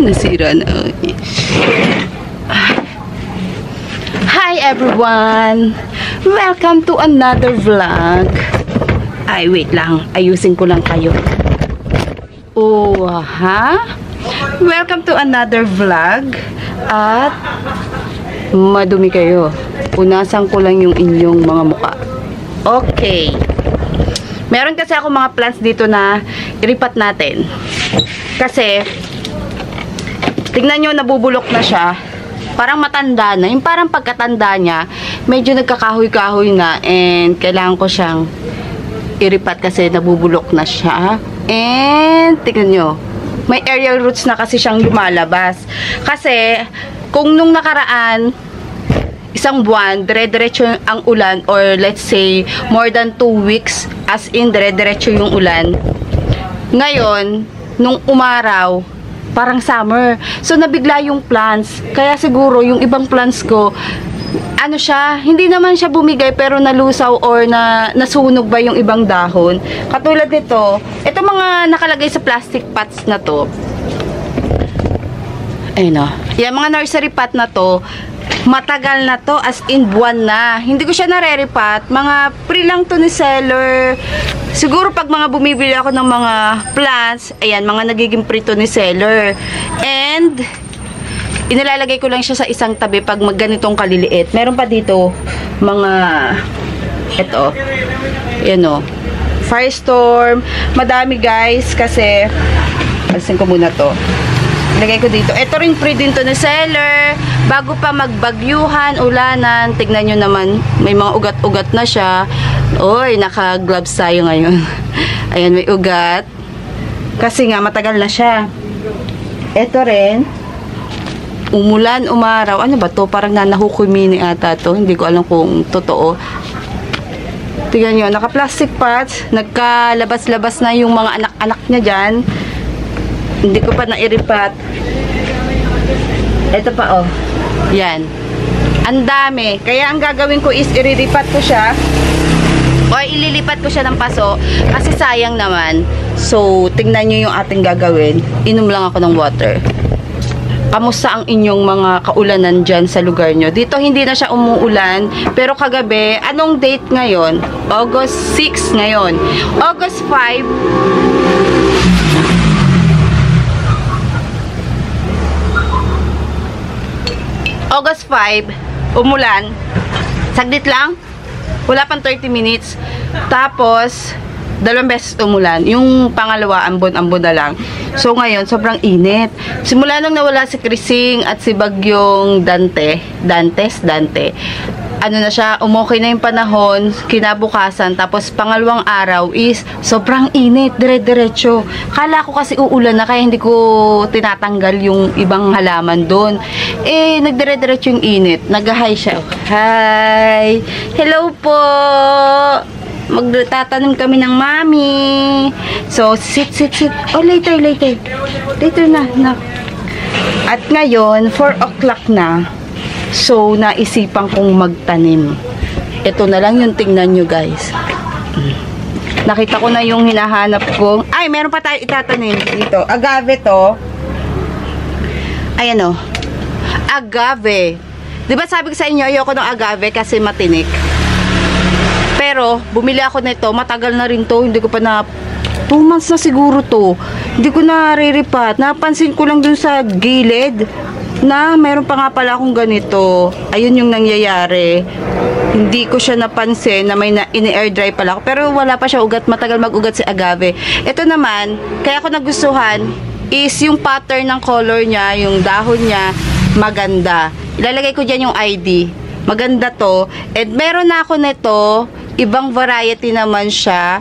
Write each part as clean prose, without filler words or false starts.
nasira na. Hi everyone! Welcome to another vlog. Ay, wait lang. Ayusin ko lang kayo. Oh, ha? Welcome to another vlog. At madumi kayo. Punasan ko lang yung inyong mga muka. Okay. Meron kasi ako mga plants dito na iripat natin. Kasi, tignan nyo, nabubulok na siya. Parang matanda na. Yung parang pagkatanda niya, medyo nagkakahoy-kahoy na. And, kailangan ko siyang iripat kasi nabubulok na siya. And, tignan nyo. May aerial roots na kasi siyang lumalabas. Kasi, kung nung nakaraan, isang buwan, dire-diretso ang ulan, or let's say, more than 2 weeks, as in, dire-diretso yung ulan. Ngayon, nung umaraw, parang summer. So, nabigla yung plants. Kaya siguro, yung ibang plants ko, ano siya, hindi naman siya bumigay, pero nalusaw or nasunog ba yung ibang dahon. Katulad nito, ito mga nakalagay sa plastic pots na to. Ayun o. Yung mga nursery pot na to, matagal na to, as in buwan na. Hindi ko siya nare-repat. Mga pre lang to ni seller. Siguro pag mga bumibili ako ng mga plants, ayan, mga nagiging pre to ni seller. And, inilalagay ko lang siya sa isang tabi pag ganitong kaliliit. Meron pa dito, mga, eto, yan o, Firestorm. Madami guys, kasi, alisin ko muna to. Ilagay ko dito. Ito rin free din to na seller. Bago pa magbagyuhan, ulanan, tignan nyo naman, may mga ugat-ugat na siya. Oy, naka-gloves tayo ngayon. Ayan, may ugat. Kasi nga, matagal na siya. Ito rin, umulan, umaraw. Ano ba to? Parang nanahukumini ata to. Hindi ko alam kung totoo. Tignan nyo, naka-plastic pots. Nagkalabas-labas na yung mga anak-anak niya dyan. Hindi ko pa nairipat. Ito pa, oh. Yan. Ang dami. Kaya ang gagawin ko is iriripat ko siya. O ililipat ko siya ng paso. Kasi sayang naman. So, tingnan nyo yung ating gagawin. Inom lang ako ng water. Kamusta ang inyong mga kaulanan dyan sa lugar nyo? Dito hindi na siya umuulan. Pero kagabi, anong date ngayon? August 6 ngayon. August 5. August 5, umulan. Saglit lang. Wala pang 30 minutes. Tapos, 2 beses umulan. Yung pangalawa, ambon-ambon na lang. So, ngayon, sobrang init. Simula nung nawala si Krising at si Bagyong Dante. Ano na siya, umokay na yung panahon, kinabukasan, tapos pangalawang araw is sobrang init, dire-diretso. Kala ko kasi uulan na, kaya hindi ko tinatanggal yung ibang halaman doon. Eh, nagdire-diretso yung init. Nag-hi siya. Hi! Hello po! Magtatanim kami ng mami. So, sit. Oh, later. Later na. At ngayon, 4 o'clock na. So, naisipan kong magtanim. Ito na lang yung tingnan nyo, guys. Nakita ko na yung hinahanap ko. Ay, meron pa tayo itatanim dito. Agave to. Ayan o. Agave. Diba sabi ko sa inyo, ayoko ng agave kasi matinik. Pero, bumili ako nito. Matagal na rin to. Hindi ko pa na 2 months na siguro to. Hindi ko na riripat. Napansin ko lang dun sa gilid na meron pa nga pala akong ganito. Ayun yung nangyayari. Hindi ko siya napansin na may ini-air dry pala ako. Pero wala pa siya ugat. Matagal mag-ugat si agave. Ito naman, kaya ko nagustuhan is yung pattern ng color niya, yung dahon niya, maganda. Ilalagay ko dyan yung ID. Maganda to. And meron na ako nito. Ibang variety naman siya.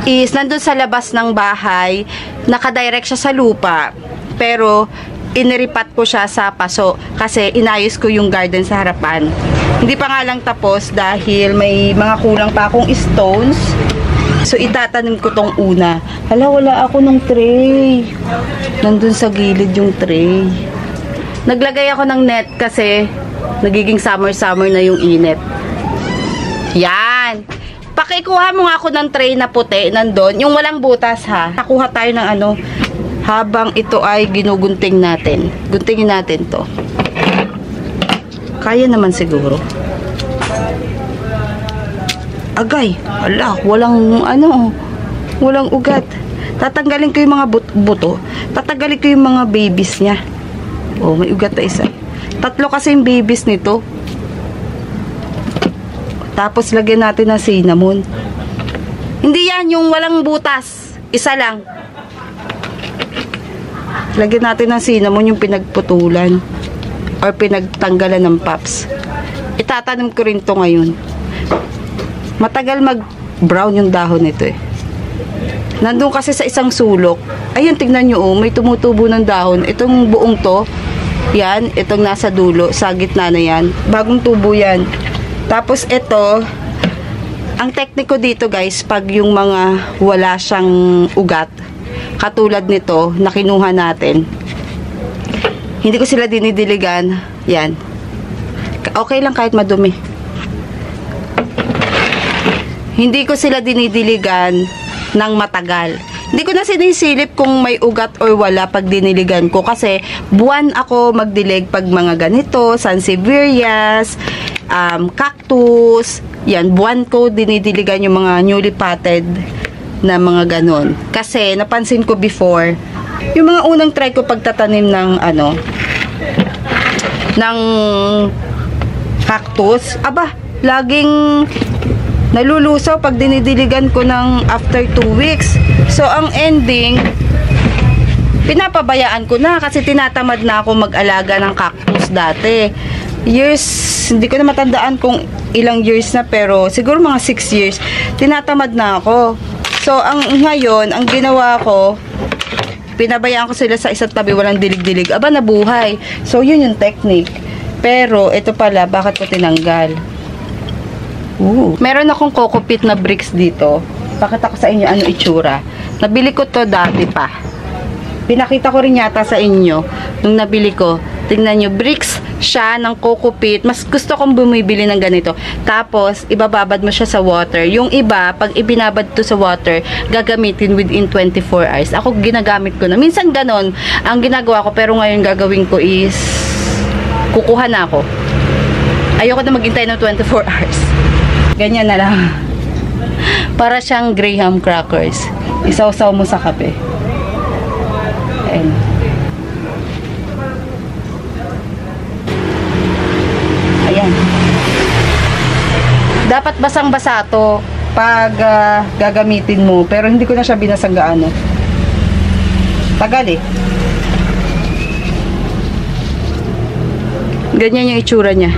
Is nandun sa labas ng bahay. Nakadirect siya sa lupa. Pero iniripat ko siya sa paso kasi inayos ko yung garden sa harapan. Hindi pa nga lang tapos dahil may mga kulang pa akong stones. So, itatanim ko tong una. Hala, wala ako ng tray. Nandun sa gilid yung tray. Naglagay ako ng net kasi nagiging summer na yung init. Yan. Pakikuha mo nga ako ng tray na puti nandun. Yung walang butas ha. Nakuha tayo ng ano. habang ito ay ginugunting natin. Guntingin natin to. Kaya naman siguro. Agay, ala, walang walang ugat. Tatanggalin ko yung mga buto. Tatanggalin ko yung mga babies niya. Oh, may ugat na isa. 3 kasi yung babies nito. Tapos lagyan natin ng cinnamon. Hindi yan yung walang butas. Isa lang. Lagyan natin ng cinnamon yung pinagputulan or pinagtanggalan ng pups. Itatanim ko rin to ngayon. Matagal mag-brown yung dahon nito eh. Nandun kasi sa isang sulok. Ayun, tignan nyo, may tumutubo ng dahon. Itong buong to, yan, itong nasa dulo, sa gitna na yan. Bagong tubo yan. Tapos ito, ang tekniko dito guys, pag yung mga wala siyang ugat, katulad nito, na kinuha natin, hindi ko sila dinidiligan. Yan. Okay lang kahit madumi. Hindi ko sila dinidiligan ng matagal. Hindi ko na sinisilip kung may ugat or wala pag diniligan ko kasi buwan ako magdilig pag mga ganito, sansevierias, cactus, yan, buwan ko dinidiligan yung mga newly potted na mga ganon. Kasi napansin ko before, yung mga unang try ko pagtatanim ng ng cactus, aba, laging nalulusaw pag dinidiligan ko ng after 2 weeks. So, ang ending, pinapabayaan ko na kasi tinatamad na ako mag-alaga ng cactus dati. Years, hindi ko na matandaan kung ilang years na, pero siguro mga 6 years, tinatamad na ako. So, ngayon, ang ginawa ko, pinabayaan ko sila sa isang tabi, walang dilig-dilig. Aba, nabuhay. So, yun yung technique. Pero, ito pala, bakit ko tinanggal? Meron akong coco peat na bricks dito. Pakita ko sa inyo ano itsura. Nabili ko to dati pa. Pinakita ko rin yata sa inyo nung nabili ko. Tingnan nyo, bricks siya ng coco peat. Mas gusto kong bumibili ng ganito. Tapos, ibababad mo siya sa water. Yung iba, pag ibinabad to sa water, gagamitin within 24 hours. Ako, ginagamit ko na. Minsan ganon ang ginagawa ko, pero ngayon gagawin ko is kukuha na ako. Ayoko na maghintay ng 24 hours. Ganyan na lang. Para siyang graham crackers. Isaw-saw mo sa kape. Ayan. Ayan. Dapat basang-basa to pag gagamitin mo. Pero hindi ko na siya binasang gaano. Tagal eh. Ganyan yung itsura niya.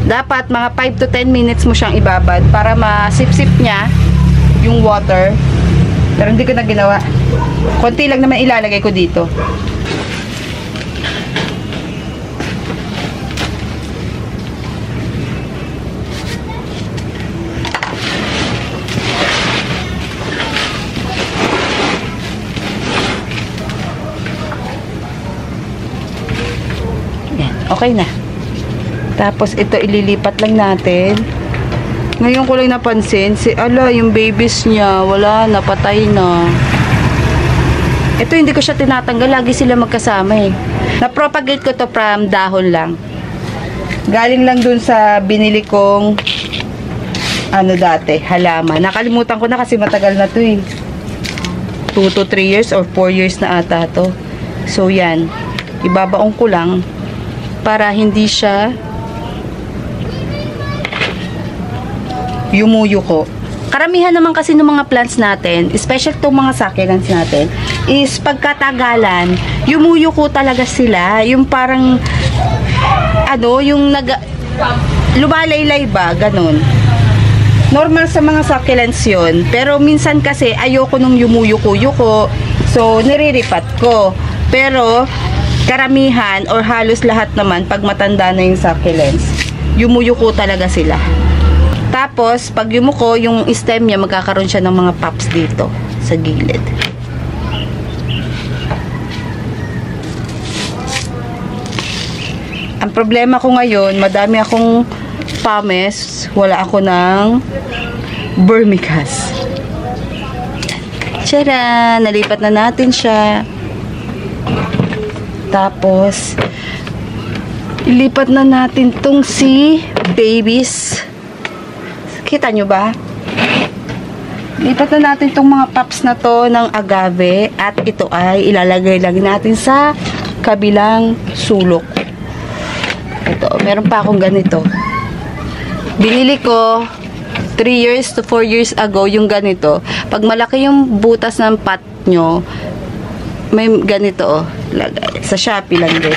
Dapat mga 5 to 10 minutes mo siyang ibabad para masip-sip niya yung water. Pero hindi ko na ginawa. Konti lang naman ilalagay ko dito. Yan, okay na. Tapos, ito ililipat lang natin. Ngayon ko lang napansin, yung babies niya, wala, napatay na. Ito, hindi ko siya tinatanggal. Lagi sila magkasama eh. Na-propagate ko to from dahon lang. Galing lang dun sa binili kong dati, halaman. Nakalimutan ko na kasi matagal na to eh. 2 to 3 years or 4 years na ata to. So, yan. Ibabaong ko lang para hindi siya yumuyuko. Karamihan naman kasi ng mga plants natin, especially itong mga succulents natin, is pagkatagalan, yumuyuko talaga sila. Yung parang, yung lumalaylay ba, ganun. Normal sa mga succulents yun. Pero minsan kasi, ayoko nung yumuyuko-yuko, so niriripat ko. Pero, karamihan, or halos lahat naman, pag matanda na yung succulents, yumuyuko talaga sila. Tapos, pag yumuko, yung stem niya, magkakaroon siya ng mga pops dito, sa gilid. Ang problema ko ngayon, madami akong pumice, wala ako ng vermicast. Tara, nalipat na natin siya. Tapos, ilipat na natin tong si babies. Kita nyo ba? Lipat na natin itong mga pups na to ng agave at ito ay ilalagay lang natin sa kabilang sulok. Ito, meron pa akong ganito. Binili ko 3 years to 4 years ago yung ganito. Pag malaki yung butas ng pot nyo, may ganito lagay. Sa Shopee lang din.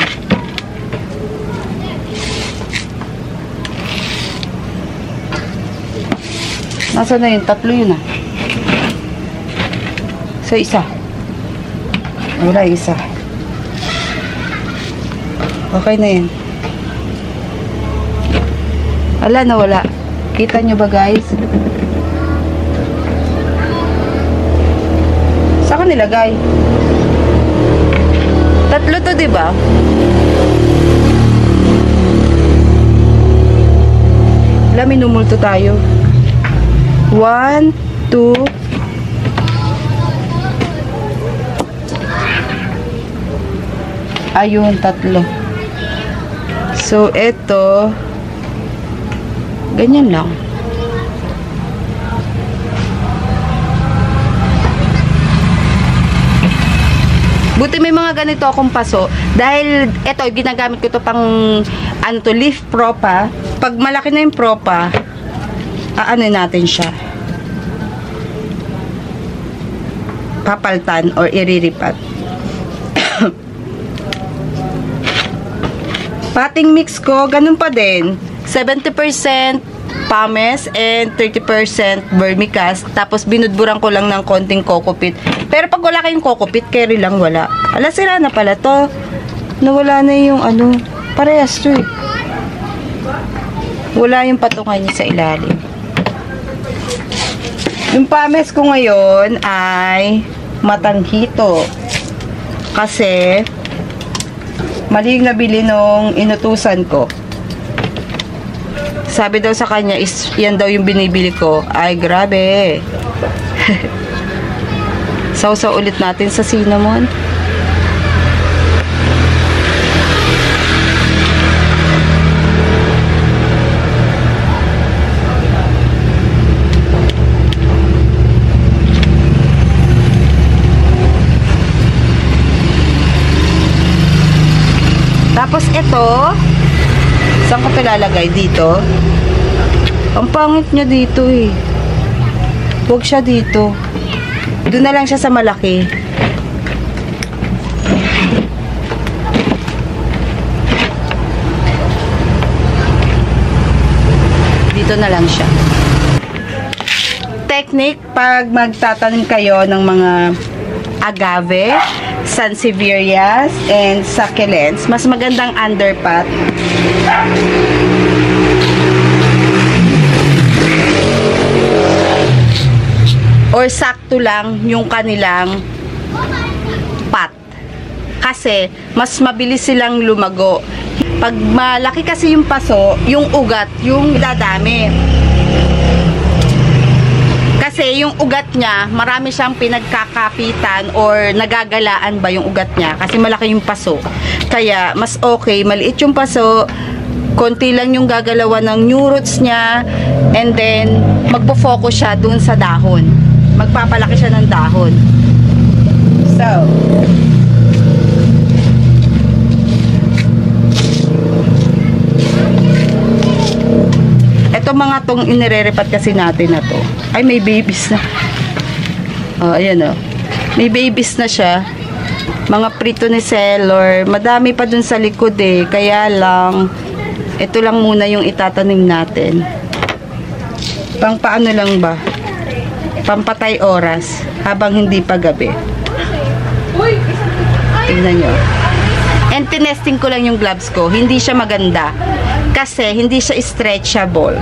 Nasaan na yun? 3 yun ah. So, isa. Wala, isa. Okay na yan. Wala na, wala. Kita nyo ba, guys? Saan ka nilagay? 3 to, diba? Wala, minumulto tayo. 1, 2, ayun, 3. So, ito, ganyan lang. Buti may mga ganito akong paso. Dahil, ito, ginagamit ko to pang, ano to, leaf propa. Pag malaki na yung propa, ano natin siya. Papaltan or iriripat. Pating mix ko, ganun pa din. 70% pumice and 30% vermicast. Tapos binudburan ko lang ng konting coco peat. Pero pag wala kayong coco peat, carry lang wala. Ala, sira na pala to. Nawala na yung ano. Parehas to eh. Wala yung patungan niya sa ilalim. Yung pumice ko ngayon ay matanghito. Kasi mali yung nabili nung inutusan ko. Sabi daw sa kanya, yan daw yung binibili ko. Ay, grabe. Sausaw ulit natin sa cinnamon. Tapos ito, saan ko pilalagay? Dito. Ang pangit niya dito eh. Huwag siya dito. Doon na lang siya sa malaki. Dito na lang siya. Technique pag magtatanim kayo ng mga agave, sansevierias, and succulents, mas magandang underpot. Or sakto lang yung kanilang pot. Kasi, mas mabilis silang lumago. Pag malaki kasi yung paso, yung ugat, yung dadami. Kasi yung ugat niya, marami siyang pinagkakapitan or nagagalaan ba yung ugat niya. Kasi malaki yung paso. Kaya, mas okay, maliit yung paso, konti lang yung gagalawan ng new roots niya, and then, magpo-focus siya dun sa dahon. Magpapalaki siya ng dahon. So, ito mga tong inirerepat kasi natin na to. Ay, may babies na. Oh, ayan oh. May babies na siya. Mga prito ni Sailor. Madami pa dun sa likod eh. Kaya lang, ito lang muna yung itatanim natin. Pang paano lang ba? Pampatay oras habang hindi pa gabi. Tingnan nyo. And tinesting ko lang yung gloves ko. Hindi siya maganda. Kasi hindi siya stretchable.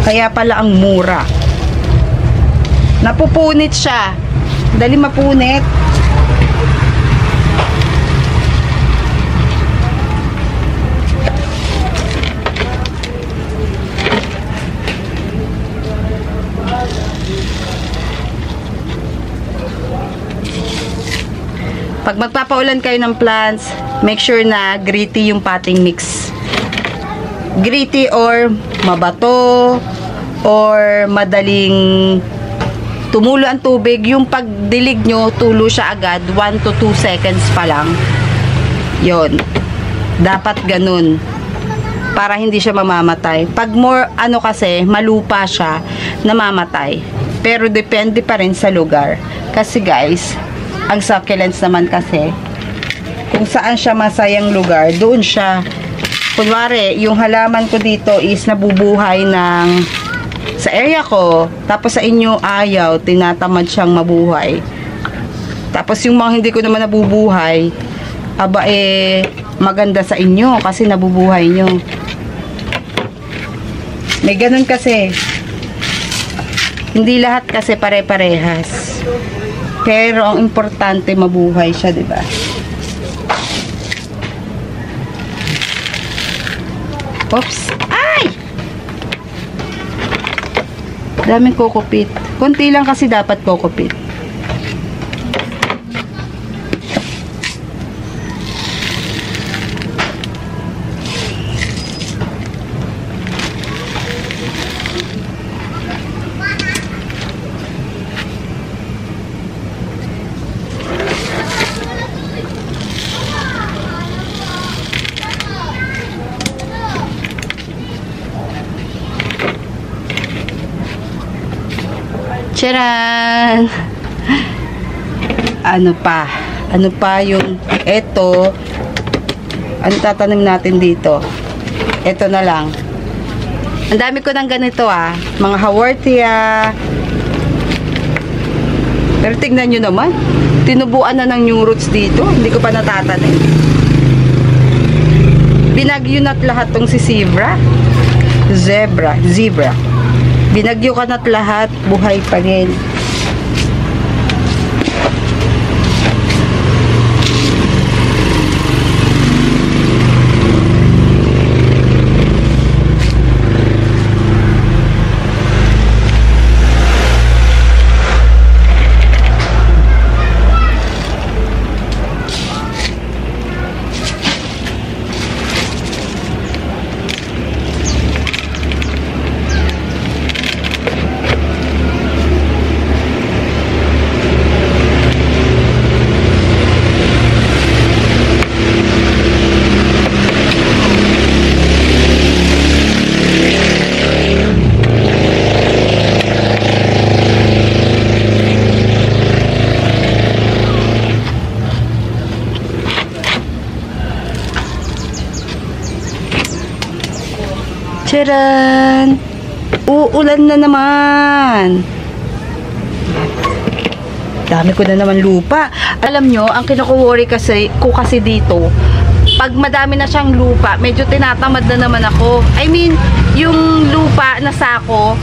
Kaya pala ang mura. Napupunit siya. Dali mapunit. Pag Pag magpapaulan kayo ng plants, make sure na gritty yung potting mix. Gritty or mabato or madaling tumulo ang tubig. Yung pagdilig nyo, tulo siya agad 1 to 2 seconds pa lang. Yon. Dapat ganun. Para hindi siya mamamatay. Pag more ano kasi, malupa siya, namamatay. Pero depende pa rin sa lugar. Kasi guys, ang succulents naman kasi, kung saan siya masayang lugar, doon siya. Kunwari, yung halaman ko dito is nabubuhay ng sa area ko, tapos sa inyo ayaw, tinatamad siyang mabuhay. Tapos yung mga hindi ko naman nabubuhay, aba maganda sa inyo kasi nabubuhay nyo. May ganun kasi. Hindi lahat kasi pare-parehas. Pero ang importante mabuhay siya, 'di ba? Oops. Ay! Daming kokopit. Konti lang kasi dapat kokopit. Tcharan! Ano pa yung eto? Ano tatanim natin dito? Eto na lang. Ang dami ko ng ganito mga haworthia. Pero tingnan nyo naman, tinubuan na ng new roots dito. Hindi ko pa natatanim. Binagyo na't lahat tong si Zebra. Binagyo ka na't lahat, buhay pa rin. Tcharan! Uulan na naman. Dami ko na naman lupa. Alam nyo, ang kinukuworry kasi dito, pag madami na siyang lupa, medyo tinatamad na naman ako. I mean, yung lupa na sako,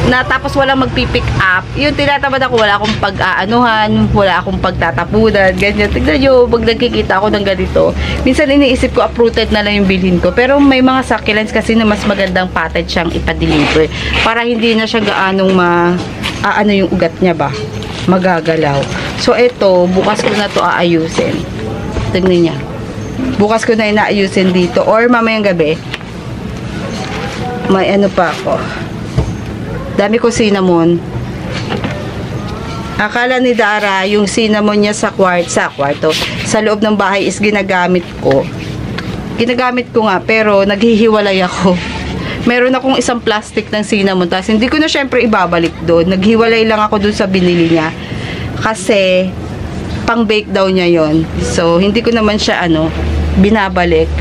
na tapos walang magpipick up, yung tinatamad ako, wala akong pag-aanuhan, wala akong pagtatapunan, ganyan. Tignan nyo, pag nagkikita ako ng ganito, minsan iniisip ko, uprooted na lang yung bilhin ko. Pero may mga succulents kasi na mas magandang potted siyang ipa-deliver. Para hindi na siya gaanong ano yung ugat niya ba? Magagalaw. So, ito, bukas ko na to aayusin. Tignan niya. Bukas ko na inaayusin dito. Or mamayang gabi, may ano pa ako. Dami ko cinnamon. Akala ni Dara, yung cinnamon niya sa kwarto, sa loob ng bahay is ginagamit ko. Ginagamit ko nga, pero naghihiwalay ako. Meron akong isang plastic ng cinnamon, tapos hindi ko na syempre ibabalik doon. Naghiwalay lang ako doon sa binili niya. Kasi, pang bake daw niya yon. So, hindi ko naman siya, binabalik.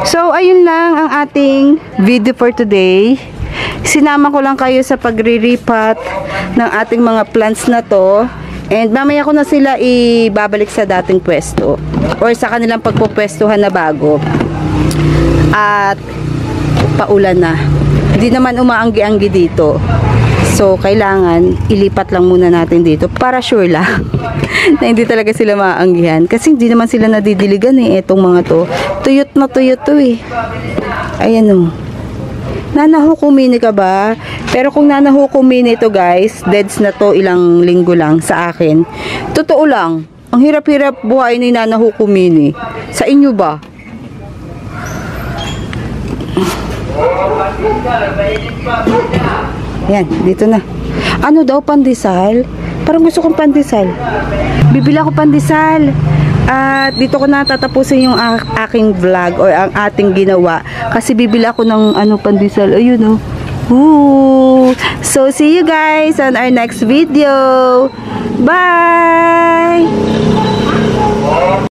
So, ayun lang ang ating video for today. Sinama ko lang kayo sa pagre-repot ng ating mga plants na to. And mamaya ko na sila ibabalik sa dating pwesto. Or sa kanilang pagpupwestuhan na bago. At paulan na. Hindi naman umaanggi-anggi dito. So, kailangan ilipat lang muna natin dito para sure lang na hindi talaga sila maaanggihan. Kasi hindi naman sila nadidiligan etong mga to. Tuyot na tuyot to Ayan Nanahukumini ka ba? Pero kung nanahukumini to guys, deads na to ilang linggo lang sa akin. Totoo lang, ang hirap-hirap buhay ni nanahukumini. Sa inyo ba? Yan, dito na. Ano daw, pandesal? Parang gusto kong pandesal. Bibili ako pandesal. At dito ko na tatapusin yung aking vlog or ang ating ginawa. Kasi bibili ako ng pandesal. Ayun oh. Ooh. So, see you guys on our next video. Bye!